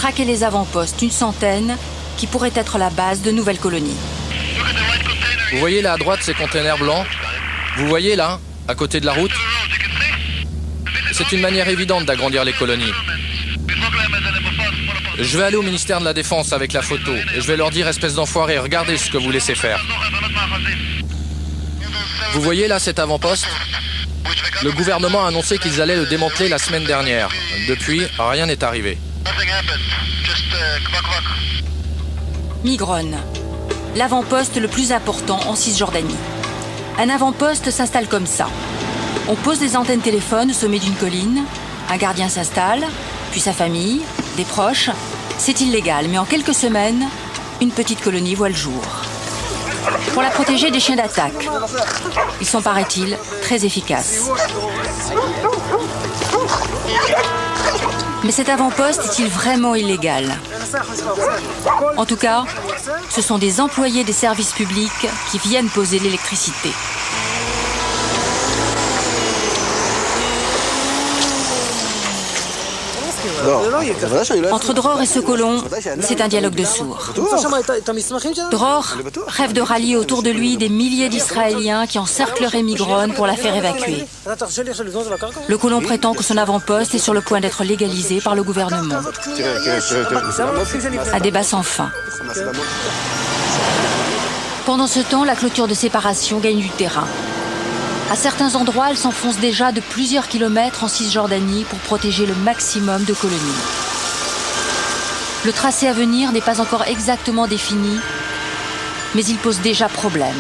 traquer les avant-postes, une centaine, qui pourraient être la base de nouvelles colonies. Vous voyez là à droite ces containers blancs? Vous voyez là, à côté de la route? C'est une manière évidente d'agrandir les colonies. Je vais aller au ministère de la Défense avec la photo et je vais leur dire, espèce d'enfoiré, regardez ce que vous laissez faire. Vous voyez là cet avant-poste? Le gouvernement a annoncé qu'ils allaient le démanteler la semaine dernière. Depuis, rien n'est arrivé. Migron, l'avant-poste le plus important en Cisjordanie. Un avant-poste s'installe comme ça. On pose des antennes téléphones au sommet d'une colline, un gardien s'installe, puis sa famille, des proches. C'est illégal, mais en quelques semaines, une petite colonie voit le jour. Pour la protéger des chiens d'attaque. Ils sont, paraît-il, très efficaces. Mais cet avant-poste est-il vraiment illégal? En tout cas, ce sont des employés des services publics qui viennent poser l'électricité. Entre Dror et ce colon, c'est un dialogue de sourds. Dror rêve de rallier autour de lui des milliers d'Israéliens qui encercleraient Migron pour la faire évacuer. Le colon prétend que son avant-poste est sur le point d'être légalisé par le gouvernement. Un débat sans fin. Pendant ce temps, la clôture de séparation gagne du terrain. À certains endroits, elle s'enfonce déjà de plusieurs kilomètres en Cisjordanie pour protéger le maximum de colonies. Le tracé à venir n'est pas encore exactement défini, mais il pose déjà problème.